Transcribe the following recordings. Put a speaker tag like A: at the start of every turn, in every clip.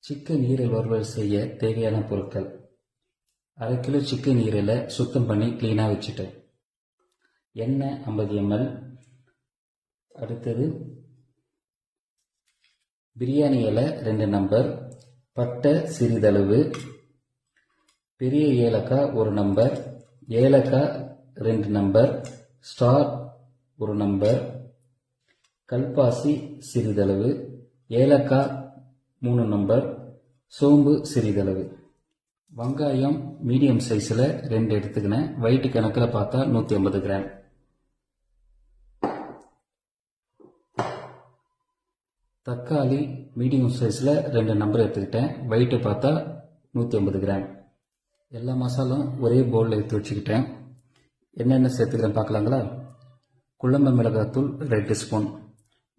A: Chicken ஈரல் வறுவல் செய்ய தேவையான பொருட்கள்: 1/2 கிலோ சிக்கன் ஈரலை சுத்தம் பண்ணி க்ளீனாக வச்சுட்டேன். எண்ணெய் 50 ml. அடுத்தது பிரியாணி இலை 2 நம்பர், பட்டை சிறிதளவு, பெரிய ஏலக்காய் 1 நம்பர், ஏலக்காய் 2 நம்பர், ஸ்டார் 1 நம்பர், கல்பாசி சிறிதளவு, ஏலக்காய் 3 நம்பர், சோம்பு சிறிதளவு. வெங்காயம் மீடியம் சைஸில் 2 எடுத்துக்கினேன். வெயிட் கணக்கில் பார்த்தா 150 கிராம். தக்காளி மீடியம் சைஸில் 2 நம்பர் எடுத்துக்கிட்டேன். வெயிட்டு பார்த்தா 150 கிராம். எல்லா மசாலும் ஒரே பவுலில் எடுத்து வச்சுக்கிட்டேன். என்னென்ன சேர்த்துக்கிறேன் பார்க்கலாங்களா? குழம்பு மிளகாத்தூள் 2 ஸ்பூன்,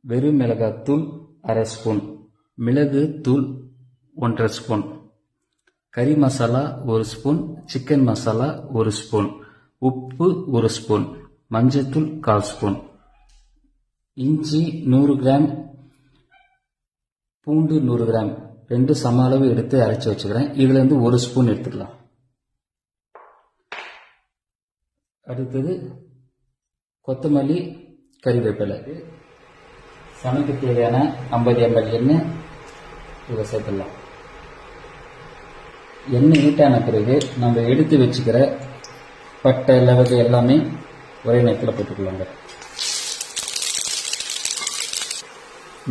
A: வெறும் மிளகாத்தூள் 1/2 ஸ்பூன், மிளகு தூள் 1/2 ஸ்பூன், கறி masala 1 spoon, chicken masala 1 spoon, உப்பு 1 ஸ்பூன், மஞ்சத்தூள் 1/4 ஸ்பூன், இஞ்சி 100 கிராம், பூண்டு 100 கிராம், 2 சம அளவு எடுத்து அரைச்சி வச்சுக்கிறேன். இதுலேருந்து 1 ஸ்பூன் எடுத்துக்கலாம். அடுத்தது கொத்தமல்லி, கறிவேப்பிலை. சமைக்க தேவையான 50 ml எண்ணெய் இதை சேர்த்துடலாம். எண்ணெய் ஹீட்டான பிறகு நம்ம எடுத்து வச்சுக்கிற பட்டை லவங்க எல்லாமே ஒரே நேரத்தில் போட்டுக்கலாங்க.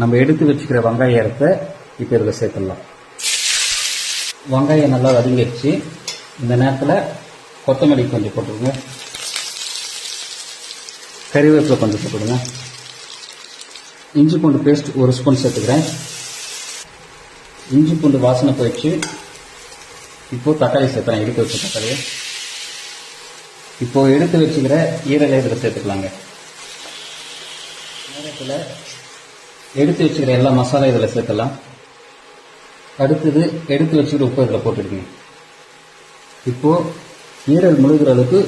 A: நம்ம எடுத்து வச்சுக்கிற வெங்காயத்தை இப்போ இதில் சேர்த்துடலாம். வெங்காயம் நல்லா வதங்கிடுச்சு. இந்த நேரத்தில் கொத்தமல்லி கொஞ்சம் போட்டுருங்க, கறிவேப்பிலை கொஞ்சம் போட்டுடுங்க, இஞ்சி பூண்டு பேஸ்ட் 1 ஸ்பூன் சேர்த்துக்கிறேன். இஞ்சி பூண்டு வாசனை போயிடுச்சு. இப்போது தக்காளி சேர்த்துறேன், எடுத்து வச்ச தக்காளியை. இப்போது எடுத்து வச்சுக்கிற ஈரலை இதில் சேர்த்துக்கலாங்க. நேரத்தில் எடுத்து வச்சுக்கிற எல்லா மசாலா இதில் சேர்த்துலாம். அடுத்தது எடுத்து வச்சுக்கிற உப்பு இதில் போட்டுடுங்க. இப்போது ஈரல் முழுகிற அளவுக்கு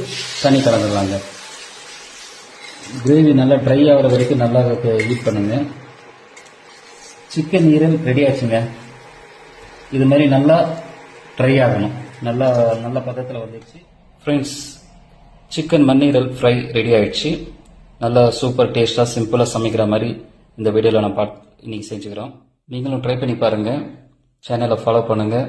A: தண்ணி கலந்துடலாங்க. கிரேவி நல்லா ட்ரை ஆகிற வரைக்கும் நல்லா ஹீட் பண்ணுங்க. சிக்கன் ஈரல் ரெடி ஆச்சுங்க. இது மாதிரி நல்லா ட்ரை ஆகணும். நல்ல பதத்தில் வந்துடுச்சு. ஃப்ரெண்ட்ஸ், சிக்கன் மண்ணீரல் ஃப்ரை ரெடி ஆயிடுச்சு. நல்லா சூப்பர் டேஸ்டாக சிம்பிளாக சமைக்கிற மாதிரி இந்த வீடியோவில் நான் இன்னைக்கு செஞ்சுக்கிறோம். நீங்களும் ட்ரை பண்ணி பாருங்கள். சேனலை ஃபாலோ பண்ணுங்கள்.